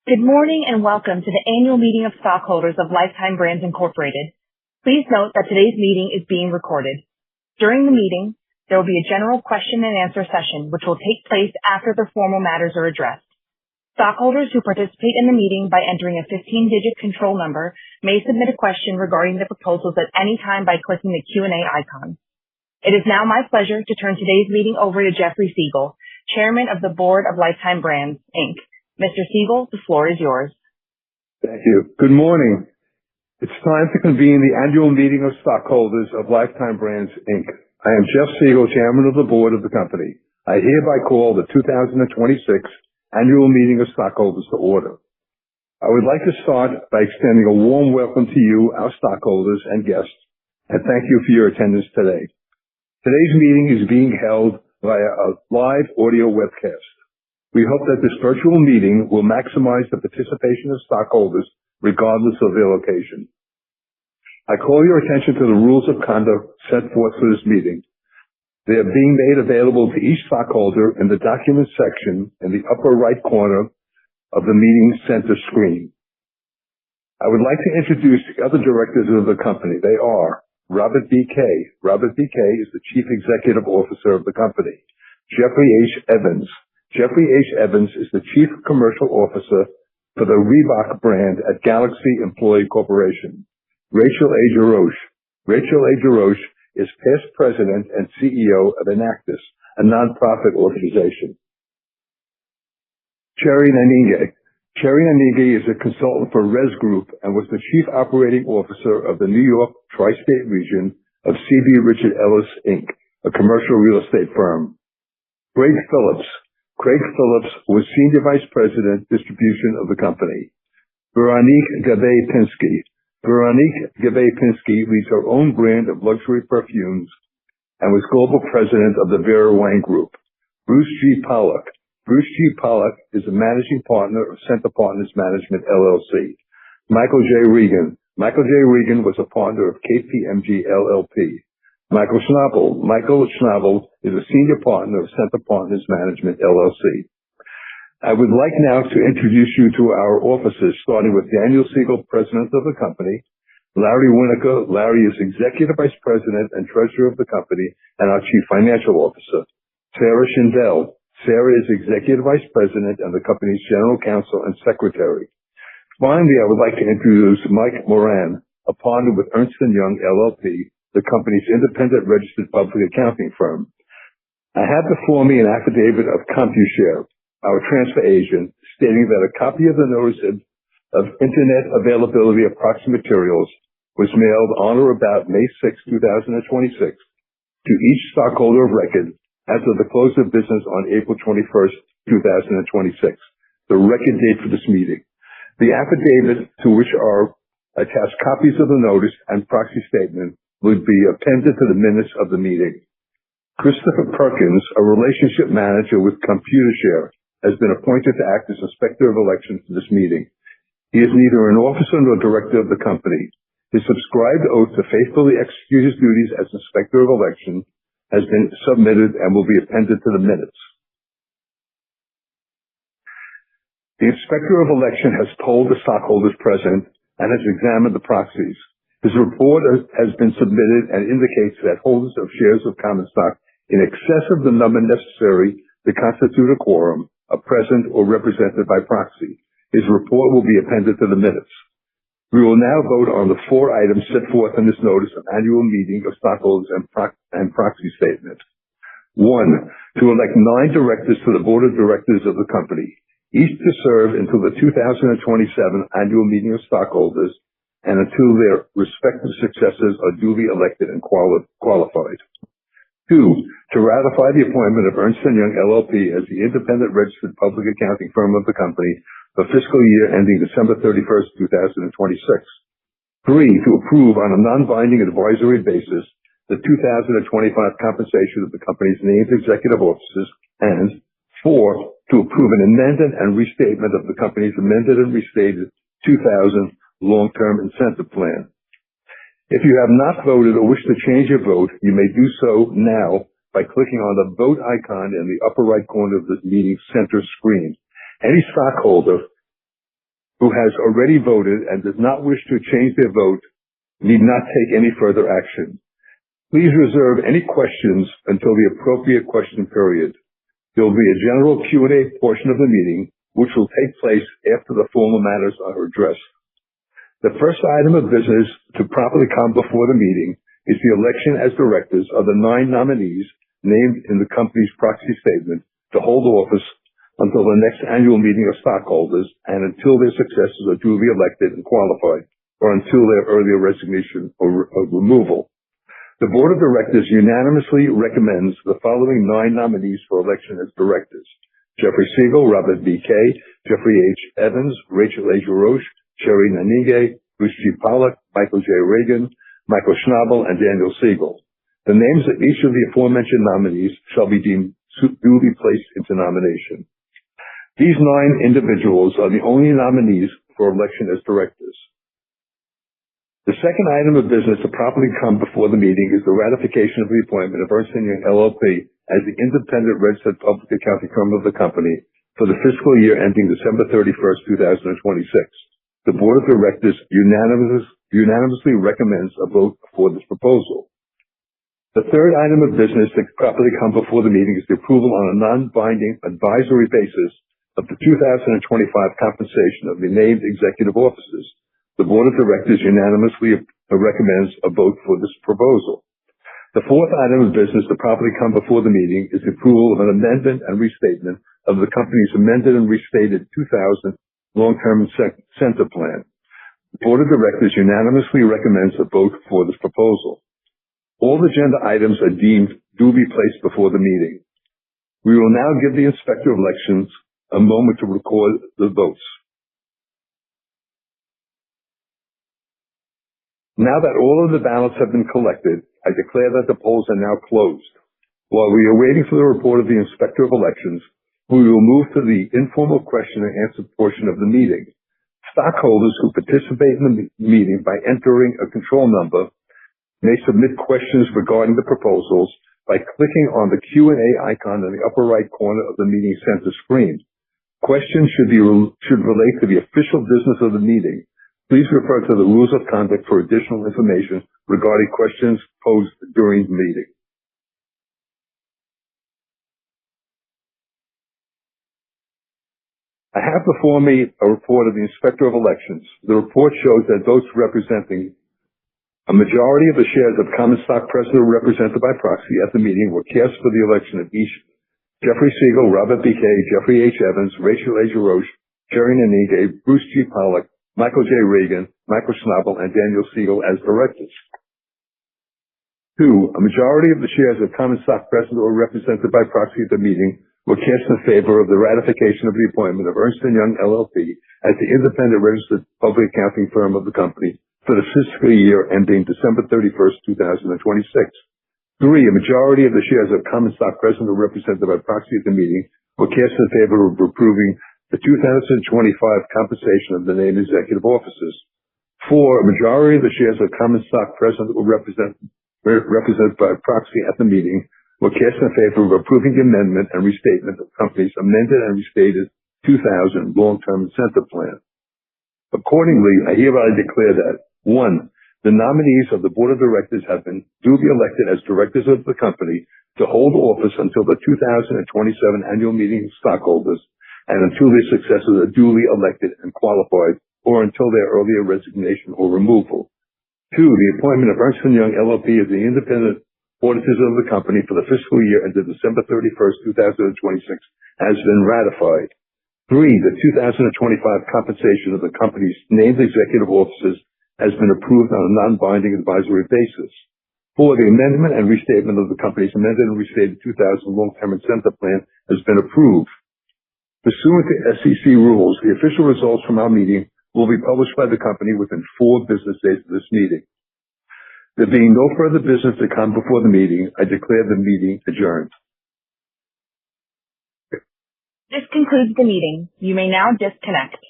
Good morning and welcome to the Annual Meeting of Stockholders of Lifetime Brands Incorporated. Please note that today's meeting is being recorded. During the meeting, there will be a general question and answer session which will take place after the formal matters are addressed. Stockholders who participate in the meeting by entering a 15-digit control number may submit a question regarding the proposals at any time by clicking the Q&A icon. It is now my pleasure to turn today's meeting over to Jeffrey Siegel, Chairman of the Board of Lifetime Brands, Inc. Mr. Siegel, the floor is yours. Thank you. Good morning. It's time to convene the Annual Meeting of Stockholders of Lifetime Brands, Inc. I am Jeff Siegel, Chairman of the Board of the company. I hereby call the 2026 Annual Meeting of Stockholders to order. I would like to start by extending a warm welcome to you, our stockholders and guests, and thank you for your attendance today. Today's meeting is being held via a live audio webcast. We hope that this virtual meeting will maximize the participation of stockholders regardless of their location. I call your attention to the rules of conduct set forth for this meeting. They are being made available to each stockholder in the Documents section in the upper right corner of the meeting center screen. I would like to introduce the other directors of the company. They are Robert B. Kay. Robert B. Kay is the Chief Executive Officer of the company. Jeffrey H. Evans. Jeffrey H. Evans is the Chief Commercial Officer for the Reebok brand at Galaxy Employee Corporation. Rachel A. Jarosh. Rachel A. Jarosh is past President and CEO of Enactus, a nonprofit organization. Cherry Nanninge. Cherry Nanninge is a consultant for Res Group and was the Chief Operating Officer of the New York Tri-State region of C.B. Richard Ellis, Inc., a commercial real estate firm. Craig Phillips. Craig Phillips was Senior Vice President, Distribution of the company. Veronique Gabay-Pinsky. Veronique Gabay-Pinsky leads her own brand of luxury perfumes and was Global President of the Vera Wang Group. Bruce G. Pollack. Bruce G. Pollack is a Managing Partner of Center Partners Management, LLC. Michael J. Regan. Michael J. Regan was a partner of KPMG, LLP. Michael Schnabel. Michael Schnabel is a Senior Partner of Center Partners Management, LLC. I would like now to introduce you to our officers, starting with Daniel Siegel, President of the company, Larry Winokur. Larry is Executive Vice President and Treasurer of the company and our Chief Financial Officer. Sarah Schindel. Sarah is Executive Vice President and the company's General Counsel and Secretary. Finally, I would like to introduce Mike Moran, a partner with Ernst & Young, LLP, the company's independent registered public accounting firm. I have before me an affidavit of CompuShare, our transfer agent, stating that a copy of the notice of Internet availability of proxy materials was mailed on or about May 6, 2026 to each stockholder of record as of the close of business on April 21st, 2026, the record date for this meeting. The affidavit, to which are attached copies of the notice and proxy statement, would be appended to the minutes of the meeting. Christopher Perkins, a relationship manager with ComputerShare, has been appointed to act as Inspector of Election for this meeting. He is neither an officer nor director of the company. His subscribed oath to faithfully execute his duties as Inspector of Election has been submitted and will be appended to the minutes. The Inspector of Election has polled the stockholders present and has examined the proxies. His report has been submitted and indicates that holders of shares of common stock in excess of the number necessary to constitute a quorum are present or represented by proxy. His report will be appended to the minutes. We will now vote on the 4 items set forth in this notice of Annual Meeting of Stockholders and Proxy Statement. 1. To elect 9 directors to the Board of Directors of the company, each to serve until the 2027 Annual Meeting of Stockholders and until their respective successors are duly elected and qualified. 2. To ratify the appointment of Ernst & Young, LLP as the independent registered public accounting firm of the company for fiscal year ending December 31st, 2026. 3. To approve on a non-binding advisory basis the 2025 compensation of the company's named executive officers. And 4. To approve an amendment and restatement of the company's amended and restated 2000 long-term incentive plan. If you have not voted or wish to change your vote, you may do so now by clicking on the vote icon in the upper right corner of the meeting center screen. Any stockholder who has already voted and does not wish to change their vote need not take any further action. Please reserve any questions until the appropriate question period. There will be a general Q&A portion of the meeting, which will take place after the formal matters are addressed. The first item of business to properly come before the meeting is the election as directors of the 9 nominees named in the company's proxy statement to hold office until the next annual meeting of stockholders and until their successors are duly elected and qualified, or until their earlier resignation or removal. The Board of Directors unanimously recommends the following 9 nominees for election as directors: Jeffrey Siegel, Robert B. Kay, Jeffrey H. Evans, Rachel A. Jarosz, Sherry Nanige, Bruce G. Pollack, Michael J. Reagan, Michael Schnabel, and Daniel Siegel. The names of each of the aforementioned nominees shall be deemed duly placed into nomination. These 9 individuals are the only nominees for election as directors. The second item of business to properly come before the meeting is the ratification of the appointment of Ernst & Young LLP as the independent registered public accounting firm of the company for the fiscal year ending December 31st, 2026. The Board of Directors unanimously recommends a vote for this proposal. The third item of business to properly come before the meeting is the approval on a non-binding advisory basis of the 2025 compensation of the named executive officers. The Board of Directors unanimously recommends a vote for this proposal. The fourth item of business to properly come before the meeting is the approval of an amendment and restatement of the company's amended and restated 2000 long-term incentive plan. The Board of Directors unanimously recommends a vote for this proposal. All agenda items are deemed duly placed before the meeting. We will now give the Inspector of Elections a moment to record the votes. Now that all of the ballots have been collected, I declare that the polls are now closed. While we are waiting for the report of the Inspector of Elections, we will move to the informal question and answer portion of the meeting. Stockholders who participate in the meeting by entering a control number may submit questions regarding the proposals by clicking on the Q&A icon in the upper right corner of the meeting center screen. Questions should relate to the official business of the meeting. Please refer to the rules of conduct for additional information regarding questions posed during the meeting. I have before me a report of the Inspector of Elections. The report shows that votes representing a majority of the shares of common stock present or represented by proxy at the meeting were cast for the election of each Jeffrey Siegel, Robert B. Kay, Jeffrey H. Evans, Rachel A. Jarosz, Sherry Nanige, Bruce G. Pollack, Michael J. Reagan, Michael Schnabel, and Daniel Siegel as directors. 2. A majority of the shares of common stock present or represented by proxy at the meeting were cast in favor of the ratification of the appointment of Ernst & Young LLP as the independent registered public accounting firm of the company for the fiscal year ending December 31st, 2026. 3. A majority of the shares of common stock present or represented by proxy at the meeting were cast in favor of approving the 2025 compensation of the named executive officers. 4. A majority of the shares of common stock present or represented by proxy at the meeting were cast in favor of approving the amendment and restatement of the company's amended and restated 2000 long-term incentive plan. Accordingly, I hereby declare that 1. The nominees of the Board of Directors have been duly elected as directors of the company to hold office until the 2027 Annual Meeting of Stockholders and until their successors are duly elected and qualified, or until their earlier resignation or removal. 2. The appointment of Ernst & Young LLP as the independent auditors of the company for the fiscal year ended December 31st, 2026 has been ratified. 3. The 2025 compensation of the company's named executive officers has been approved on a non-binding advisory basis. 4. The amendment and restatement of the company's amended and restated 2000 long-term incentive plan has been approved. Pursuant to SEC rules, the official results from our meeting will be published by the company within 4 business days of this meeting. There being no further business to come before the meeting, I declare the meeting adjourned. This concludes the meeting. You may now disconnect.